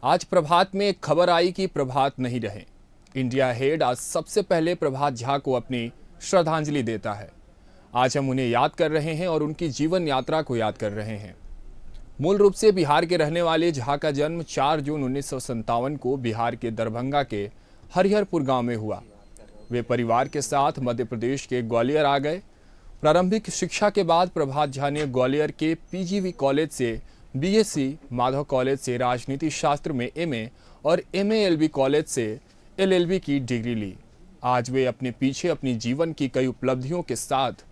आज प्रभात में एक खबर आई कि प्रभात नहीं रहे। इंडिया हेड आज सबसे पहले प्रभात झा को अपनी श्रद्धांजलि देता है। आज हम उन्हें याद कर रहे हैं और उनकी जीवन यात्रा को याद कर रहे हैं। मूल रूप से बिहार के रहने वाले झा का जन्म 4 जून 1957 को बिहार के दरभंगा के हरिहरपुर गांव में हुआ। वे परिवार के साथ मध्य प्रदेश के ग्वालियर आ गए। प्रारंभिक शिक्षा के बाद प्रभात झा ने ग्वालियर के पीजीवी कॉलेज से बीएससी, माधव कॉलेज से राजनीति शास्त्र में एमए और एमएएलबी कॉलेज से एलएलबी की डिग्री ली। आज वे अपने पीछे अपनी जीवन की कई उपलब्धियों के साथ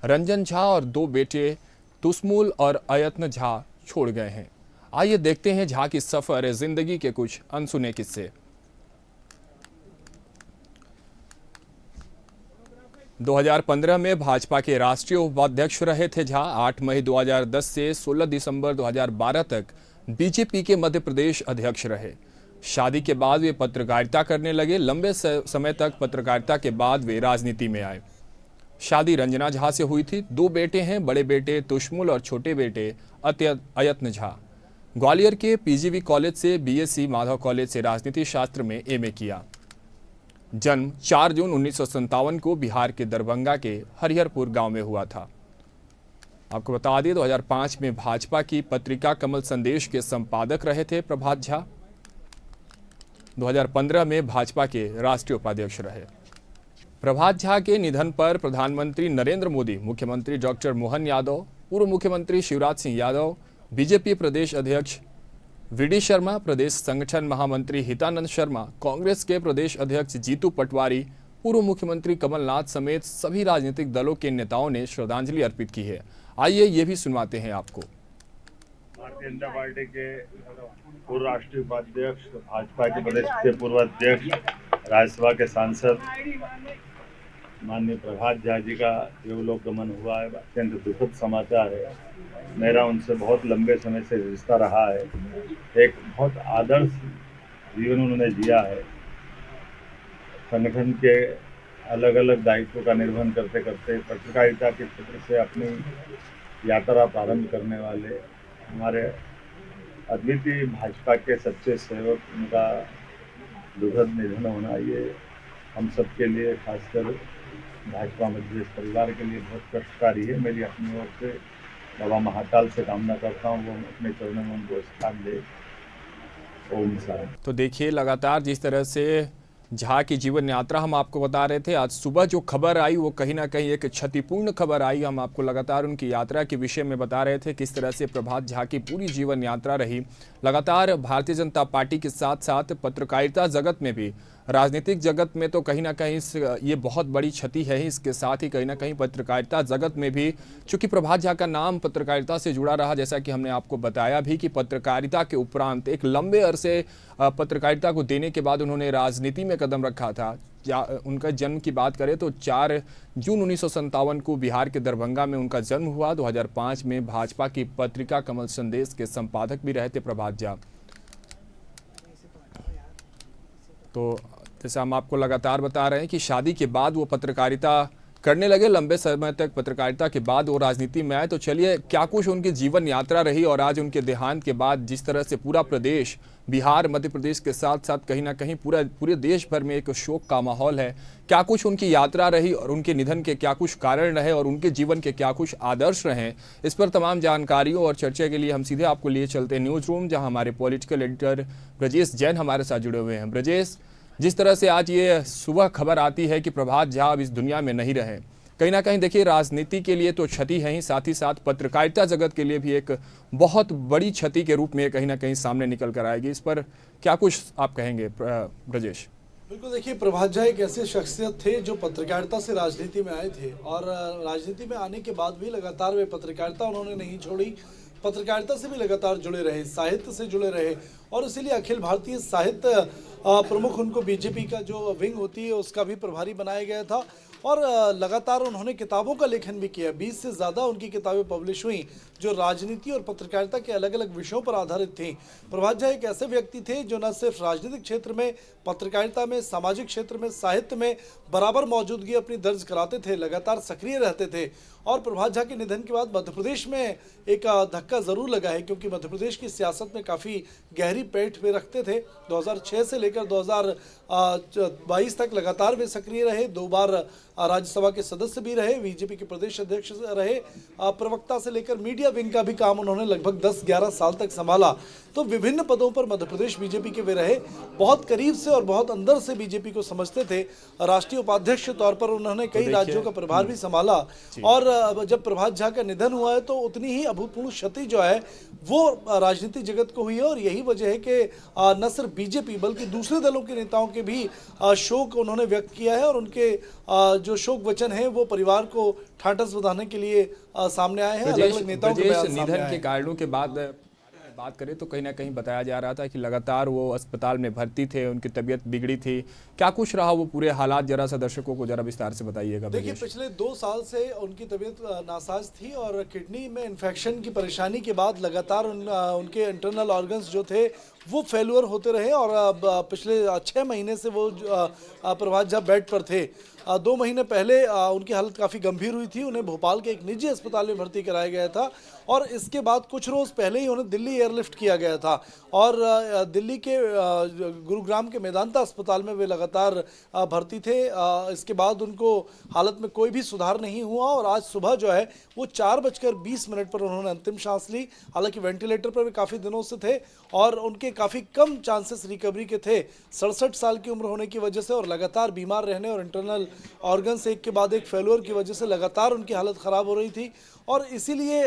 रंजन झा और 2 बेटे तुसमुल और अयत्न झा छोड़ गए हैं। आइए देखते हैं झा की सफर जिंदगी के कुछ अनसुने किस्से। 2015 में भाजपा के राष्ट्रीय उपाध्यक्ष रहे थे झा। 8 मई 2010 से 16 दिसंबर 2012 तक बीजेपी के मध्य प्रदेश अध्यक्ष रहे। शादी के बाद वे पत्रकारिता करने लगे। लंबे समय तक पत्रकारिता के बाद वे राजनीति में आए। शादी रंजना झा से हुई थी। 2 बेटे हैं, बड़े बेटे तुशमुल और छोटे बेटे अयत्न झा। ग्वालियर के पीजीवी कॉलेज से बीएससी, माधव कॉलेज से राजनीति शास्त्र में एमए किया। जन्म 4 जून 1957 को बिहार के दरभंगा के हरिहरपुर गांव में हुआ था। आपको बता दें 2005 में भाजपा की पत्रिका कमल संदेश के संपादक रहे थे प्रभात झा। 2015 में भाजपा के राष्ट्रीय उपाध्यक्ष रहे। प्रभात झा के निधन पर प्रधानमंत्री नरेंद्र मोदी, मुख्यमंत्री डॉक्टर मोहन यादव, पूर्व मुख्यमंत्री शिवराज सिंह यादव, बीजेपी प्रदेश अध्यक्ष वीडी शर्मा, प्रदेश संगठन महामंत्री हितानंद शर्मा, कांग्रेस के प्रदेश अध्यक्ष जीतू पटवारी, पूर्व मुख्यमंत्री कमलनाथ समेत सभी राजनीतिक दलों के नेताओं ने श्रद्धांजलि अर्पित की है। आइए ये भी सुनवाते हैं आपको। भारतीय जनता पार्टी के पूर्व राष्ट्रीय उपाध्यक्ष, भाजपा के प्रदेश के पूर्व अध्यक्ष, राज्यसभा के सांसद माननीय प्रभात झा जी का देवलोक गमन हुआ है। अत्यंत दुखद समाचार है। मेरा उनसे बहुत लंबे समय से रिश्ता रहा है। एक बहुत आदर्श जीवन उन्होंने जिया है। संगठन के अलग अलग दायित्वों का निर्वहन करते करते पत्रकारिता के क्षेत्र से अपनी यात्रा प्रारंभ करने वाले हमारे अद्वितीय भाजपा के सच्चे सेवक, उनका दुखद निधन होना ये हम सब के लिए, खासकर भाजपा मध्य प्रदेश परिवार के लिए बहुत कष्टकारी है। मेरी अपनी ओर से बाबा महाकाल से कामना करता हूँ वो अपने चरणों में उनको स्थान दे। ओम शांति। तो देखिए, लगातार जिस तरह से झा की जीवन यात्रा हम आपको बता रहे थे, आज सुबह जो खबर आई वो कहीं ना कहीं एक क्षतिपूर्ण खबर आई। हम आपको लगातार उनकी यात्रा के विषय में बता रहे थे, किस तरह से प्रभात झा की पूरी जीवन यात्रा रही। लगातार भारतीय जनता पार्टी के साथ साथ पत्रकारिता जगत में भी, राजनीतिक जगत में तो कहीं ना कहीं ये बहुत बड़ी क्षति है ही। इसके साथ ही कहीं ना कहीं पत्रकारिता जगत में भी, चूंकि प्रभात झा का नाम पत्रकारिता से जुड़ा रहा, जैसा कि हमने आपको बताया भी कि पत्रकारिता के उपरांत एक लंबे अरसे पत्रकारिता को देने के बाद उन्होंने राजनीति में कदम रखा था। उनका जन्म की बात करें तो 4 जून 1957 को बिहार के दरभंगा में उनका जन्म हुआ। 2005 में भाजपा की पत्रिका कमल संदेश के संपादक भी रहे थे प्रभात झा। तो जैसे हम आपको लगातार बता रहे हैं कि शादी के बाद वो पत्रकारिता करने लगे। लंबे समय तक पत्रकारिता के बाद वो राजनीति में आए। तो चलिए, क्या कुछ उनकी जीवन यात्रा रही और आज उनके देहांत के बाद जिस तरह से पूरा प्रदेश, बिहार, मध्य प्रदेश के साथ साथ कहीं ना कहीं पूरे देश भर में एक शोक का माहौल है। क्या कुछ उनकी यात्रा रही और उनके निधन के क्या कुछ कारण रहे और उनके जीवन के क्या कुछ आदर्श रहे, इस पर तमाम जानकारियों और चर्चा के लिए हम सीधे आपको लिए चलते हैं न्यूज़ रूम, जहाँ हमारे पॉलिटिकल एडिटर ब्रजेश जैन हमारे साथ जुड़े हुए हैं। ब्रजेश, जिस तरह से आज ये सुबह खबर आती है कि प्रभात झा अब इस दुनिया में नहीं रहे, कहीं ना कहीं देखिए राजनीति के लिए तो क्षति है ही, साथ ही साथ पत्रकारिता जगत के लिए भी एक बहुत बड़ी क्षति के रूप में कहीं ना कहीं सामने निकल कर आएगी। इस पर क्या कुछ आप कहेंगे ब्रजेश? बिल्कुल, देखिए प्रभात झा एक ऐसे शख्सियत थे जो पत्रकारिता से राजनीति में आए थे और राजनीति में आने के बाद भी लगातार वे पत्रकारिता उन्होंने नहीं छोड़ी। पत्रकारिता से भी लगातार जुड़े रहे, साहित्य से जुड़े रहे और इसीलिए अखिल भारतीय साहित्य प्रमुख उनको बीजेपी का जो विंग होती है उसका भी प्रभारी बनाया गया था और लगातार उन्होंने किताबों का लेखन भी किया। 20 से ज़्यादा उनकी किताबें पब्लिश हुई जो राजनीति और पत्रकारिता के अलग अलग विषयों पर आधारित थी। प्रभात झा एक ऐसे व्यक्ति थे जो न सिर्फ राजनीतिक क्षेत्र में, पत्रकारिता में, सामाजिक क्षेत्र में, साहित्य में बराबर मौजूदगी अपनी दर्ज कराते थे, लगातार सक्रिय रहते थे। और प्रभात झा के निधन के बाद मध्य प्रदेश में एक धक्का ज़रूर लगा है, क्योंकि मध्य प्रदेश की सियासत में काफ़ी गहरी पैठ वे रखते थे। 2006 से लेकर 2022 तक लगातार वे सक्रिय रहे, 2 बार राज्यसभा के सदस्य भी रहे, बीजेपी के प्रदेश अध्यक्ष रहे, प्रवक्ता से लेकर मीडिया विंग का भी काम उन्होंने लगभग 10-11 साल तक संभाला। तो विभिन्न पदों पर मध्य प्रदेश बीजेपी के वे रहे, बहुत करीब से और बहुत अंदर से बीजेपी को समझते थे। राष्ट्रीय उपाध्यक्ष के तौर पर उन्होंने कई राज्यों का प्रभार भी संभाला। और जब प्रभात झा का निधन हुआ है तो उतनी ही अभूतपूर्व क्षति जो है वो राजनीतिक जगत को हुई है। और यही वजह है कि न सिर्फ बीजेपी बल्कि दूसरे दलों के नेताओं के भी शोक उन्होंने व्यक्त किया है और उनके जो शोक वचन है वो परिवार को ठाठस बधाने के लिए सामने आए हैं। अलग अलग नेताओं के बयान सामने निधन आए के हैं। कारणों के बाद बात करें तो कहीं ना कहीं बताया जा रहा था कि लगातार वो अस्पताल में भर्ती थे, उनकी तबीयत बिगड़ी थी। क्या कुछ रहा वो पूरे हालात, जरा सा दर्शकों को जरा विस्तार से बताइएगा। देखिए, पिछले 2 साल से उनकी तबीयत नासाज थी और किडनी में इन्फेक्शन की परेशानी के बाद लगातार उनके इंटरनल ऑर्गन्स जो थे वो फेल्यूर होते रहे और पिछले 6 महीने से वो प्रभात झा बेड पर थे। 2 महीने पहले उनकी हालत काफ़ी गंभीर हुई थी, उन्हें भोपाल के एक निजी अस्पताल में भर्ती कराया गया था और इसके बाद कुछ रोज़ पहले ही उन्हें दिल्ली एयरलिफ्ट किया गया था और दिल्ली के गुरुग्राम के मेदांता अस्पताल में वे लगातार भर्ती थे। इसके बाद उनको हालत में कोई भी सुधार नहीं हुआ और आज सुबह जो है वो 4:20 पर उन्होंने अंतिम सांस ली। हालांकि वेंटिलेटर पर वे काफ़ी दिनों से थे और उनके काफ़ी कम चांसेस रिकवरी के थे 67 साल की उम्र होने की वजह से और लगातार बीमार रहने और इंटरनल ऑर्गन्स एक के बाद एक फेल्योर की वजह से लगातार उनकी हालत ख़राब हो रही थी और इसीलिए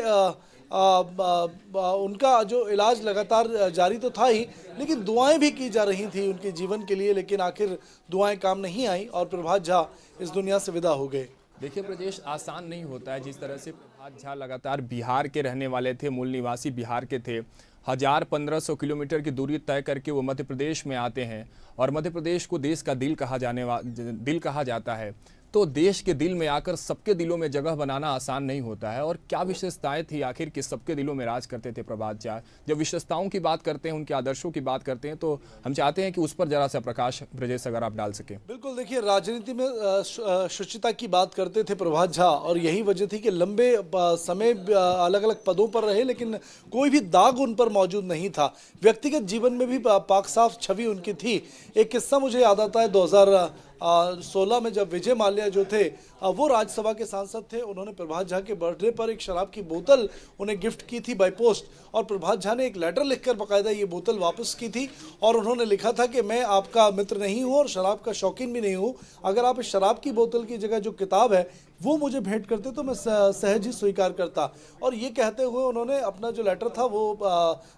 उनका जो इलाज लगातार जारी तो था ही, लेकिन दुआएं भी की जा रही थी उनके जीवन के लिए, लेकिन आखिर दुआएं काम नहीं आई और प्रभात झा इस दुनिया से विदा हो गए। देखिए ब्रजेश, आसान नहीं होता है। जिस तरह से प्रभात झा लगातार बिहार के रहने वाले थे, मूल निवासी बिहार के थे, 1500 किलोमीटर की दूरी तय करके वो मध्य प्रदेश में आते हैं और मध्य प्रदेश को देश का दिल कहा जाता है। तो देश के दिल में आकर सबके दिलों में जगह बनाना आसान नहीं होता है। और क्या विशेषताएं थी आखिर कि सबके दिलों में राज करते थे प्रभात झा? जब विशेषताओं की बात करते हैं, उनके आदर्शों की बात करते हैं, तो हम चाहते हैं कि उस पर जरा सा प्रकाश ब्रजेश अगर आप डाल सकें। बिल्कुल, देखिए, राजनीति में शुचिता की बात करते थे प्रभात झा और यही वजह थी कि लंबे समय अलग अलग पदों पर रहे लेकिन कोई भी दाग उन पर मौजूद नहीं था। व्यक्तिगत जीवन में भी पाक साफ छवि उनकी थी। एक किस्सा मुझे याद आता है, 2016 में जब विजय माल्या जो थे वो राज्यसभा के सांसद थे, उन्होंने प्रभात झा के बर्थडे पर एक शराब की बोतल उन्हें गिफ्ट की थी बाय पोस्ट और प्रभात झा ने एक लेटर लिखकर बाकायदा ये बोतल वापस की थी और उन्होंने लिखा था कि मैं आपका मित्र नहीं हूँ और शराब का शौकीन भी नहीं हूँ, अगर आप इस शराब की बोतल की जगह जो किताब है वो मुझे भेंट करते तो मैं सहज ही स्वीकार करता। और ये कहते हुए उन्होंने अपना जो लेटर था वो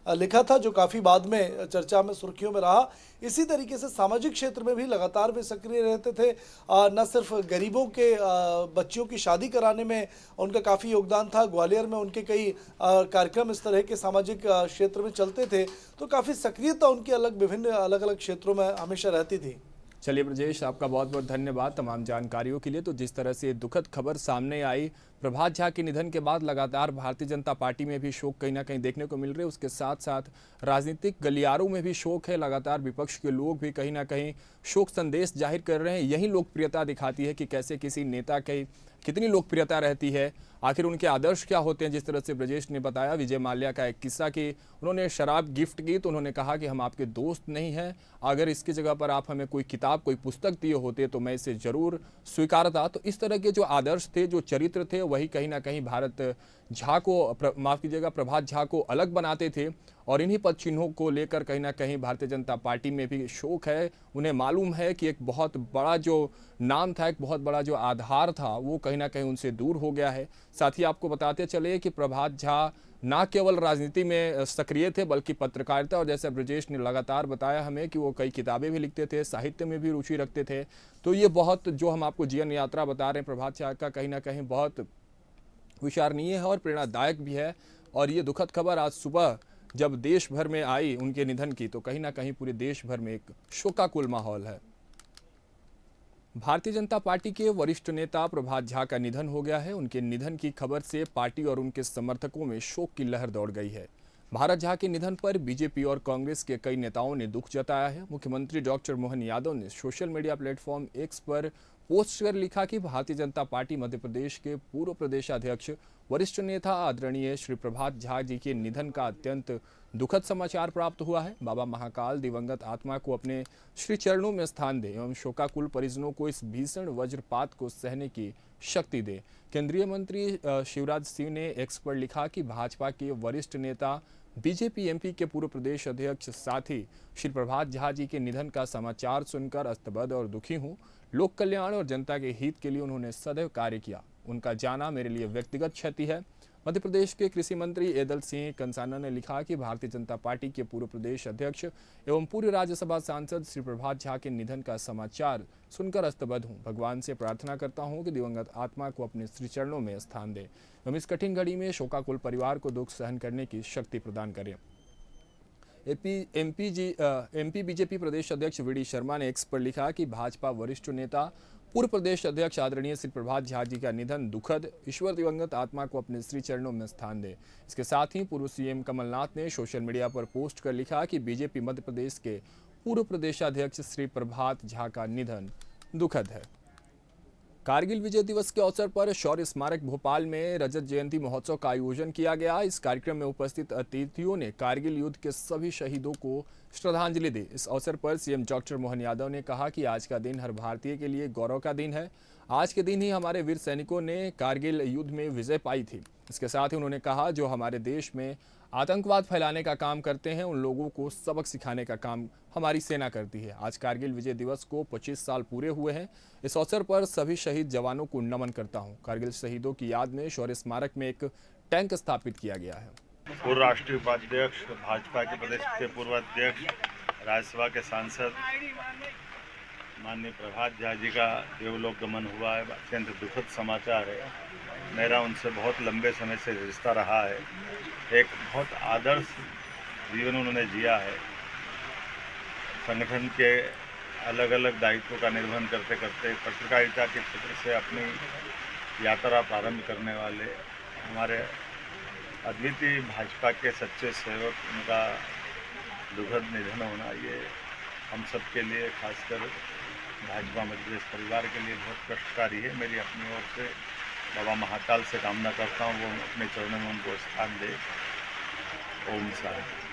लिखा था जो काफ़ी बाद में चर्चा में सुर्खियों में रहा। इसी तरीके से सामाजिक क्षेत्र में भी लगातार वे सक्रिय रहते थे। न सिर्फ गरीबों के बच्चियों की शादी कराने में उनका काफ़ी योगदान था, ग्वालियर में उनके कई कार्यक्रम इस तरह के सामाजिक क्षेत्र में चलते थे, तो काफ़ी सक्रियता उनकी विभिन्न अलग अलग क्षेत्रों में हमेशा रहती थी। चलिए ब्रजेश, आपका बहुत बहुत धन्यवाद तमाम जानकारियों के लिए। तो जिस तरह से दुखद खबर सामने आई प्रभात झा के निधन के बाद, लगातार भारतीय जनता पार्टी में भी शोक कहीं ना कहीं देखने को मिल रहे हैं। उसके साथ साथ राजनीतिक गलियारों में भी शोक है। लगातार विपक्ष के लोग भी कहीं ना कहीं शोक संदेश जाहिर कर रहे हैं। यही लोकप्रियता दिखाती है कि कैसे किसी नेता की कितनी लोकप्रियता रहती है, आखिर उनके आदर्श क्या होते हैं। जिस तरह से ब्रजेश ने बताया विजय माल्या का एक किस्सा कि उन्होंने शराब गिफ्ट की तो उन्होंने कहा कि हम आपके दोस्त नहीं हैं, अगर इसकी जगह पर आप हमें कोई किताब कोई पुस्तक दिए होते तो मैं इसे जरूर स्वीकारता। तो इस तरह के जो आदर्श थे, जो चरित्र थे, वही कहीं ना कहीं भारत झा को माफ़ कीजिएगा प्रभात झा को अलग बनाते थे। और इन्हीं पद चिन्हों को लेकर कहीं ना कहीं भारतीय जनता पार्टी में भी शोक है। उन्हें मालूम है कि एक बहुत बड़ा जो नाम था, एक बहुत बड़ा जो आधार था, वो कहीं ना कहीं उनसे दूर हो गया है। साथ ही आपको बताते चले कि प्रभात झा ना केवल राजनीति में सक्रिय थे बल्कि पत्रकारिता, और जैसे ब्रजेश ने लगातार बताया हमें कि वो कई किताबें भी लिखते थे, साहित्य में भी रुचि रखते थे। तो ये बहुत जो हम आपको जीवन यात्रा बता रहे हैं प्रभात झा का, कहीं ना कहीं बहुत विचारणीय है और प्रेरणादायक भी है। और ये दुखद खबर आज सुबह जब देश भर में आई उनके निधन की, तो कहीं ना कहीं पूरे देश भर में एक शोकाकुल माहौल है। भारतीय जनता पार्टी के वरिष्ठ नेता प्रभात झा का निधन हो गया है। उनके निधन की खबर से पार्टी और उनके समर्थकों में शोक की लहर दौड़ गई है। भारत झा के निधन पर बीजेपी और कांग्रेस के कई नेताओं ने दुख जताया है। मुख्यमंत्री डॉक्टर मोहन यादव ने सोशल मीडिया प्लेटफॉर्म एक्स पर पोस्ट कर लिखा कि भारतीय जनता पार्टी मध्य प्रदेश के पूर्व प्रदेशाध्यक्ष वरिष्ठ नेता आदरणीय श्री प्रभात झा जी के निधन का अत्यंत दुखद समाचार प्राप्त हुआ है। बाबा महाकाल दिवंगत आत्मा को अपने श्री चरणों में स्थान दे एवं शोकाकुल परिजनों को इस भीषण वज्रपात को सहने की शक्ति दे। केंद्रीय मंत्री शिवराज सिंह ने एक्स पर लिखा कि भाजपा के वरिष्ठ नेता बीजेपी एमपी के पूर्व प्रदेश अध्यक्ष साथी श्री प्रभात झा जी के निधन का समाचार सुनकर अस्तबद्ध और दुखी हूँ। लोक कल्याण और जनता के हित के लिए उन्होंने सदैव कार्य किया। उनका जाना मेरे लिए व्यक्तिगत क्षति है। मध्य प्रदेश के कृषि मंत्री एदल सिंह कंसाना ने लिखा कि भारतीय जनता पार्टी के पूर्व प्रदेश अध्यक्ष एवं पूर्व राज्यसभा सांसद श्री प्रभात झा के निधन का समाचार सुनकर अस्तबद्ध हूँ। भगवान से प्रार्थना करता हूँ कि दिवंगत आत्मा को अपने श्री चरणों में स्थान दे एवं इस कठिन घड़ी में शोकाकुल परिवार को दुख सहन करने की शक्ति प्रदान करें। एमपी बीजेपी प्रदेश अध्यक्ष वी डी शर्मा ने एक्स पर लिखा कि भाजपा वरिष्ठ नेता पूर्व प्रदेश अध्यक्ष आदरणीय श्री प्रभात झा जी का निधन दुखद, ईश्वर दिवंगत आत्मा को अपने श्री चरणों में स्थान दे। इसके साथ ही पूर्व सीएम कमलनाथ ने सोशल मीडिया पर पोस्ट कर लिखा कि बीजेपी मध्य प्रदेश के पूर्व प्रदेशाध्यक्ष श्री प्रभात झा का निधन दुखद है। कारगिल विजय दिवस के अवसर पर शौर्य स्मारक भोपाल में रजत जयंती महोत्सव का आयोजन किया गया। इस कार्यक्रम में उपस्थित अतिथियों ने कारगिल युद्ध के सभी शहीदों को श्रद्धांजलि दी। इस अवसर पर सीएम डॉक्टर मोहन यादव ने कहा कि आज का दिन हर भारतीय के लिए गौरव का दिन है। आज के दिन ही हमारे वीर सैनिकों ने कारगिल युद्ध में विजय पाई थी। इसके साथ ही उन्होंने कहा, जो हमारे देश में आतंकवाद फैलाने का काम करते हैं उन लोगों को सबक सिखाने का काम हमारी सेना करती है। आज कारगिल विजय दिवस को 25 साल पूरे हुए हैं। इस अवसर पर सभी शहीद जवानों को नमन करता हूं। कारगिल शहीदों की याद में शौर्य स्मारक में एक टैंक स्थापित किया गया है। पूर्व राष्ट्रीय उपाध्यक्ष, भाजपा के प्रदेश के पूर्व अध्यक्ष, राज्यसभा के सांसद माननीय प्रभात झा जी का देवलोक गमन हुआ है। अत्यंत दुखद समाचार है। मेरा उनसे बहुत लंबे समय से रिश्ता रहा है। एक बहुत आदर्श जीवन उन्होंने जिया है। संगठन के अलग अलग दायित्वों का निर्वहन करते करते पत्रकारिता के क्षेत्र से अपनी यात्रा प्रारंभ करने वाले हमारे अद्वितीय भाजपा के सच्चे सेवक, उनका दुखद निधन होना ये हम सब के लिए, खासकर भाजपा मध्य प्रदेश परिवार के लिए बहुत कष्टकारी है। मेरी अपनी ओर से बाबा महाकाल से कामना करता हूँ वो अपने चरणों में उनको स्थान दे। ओम शांति।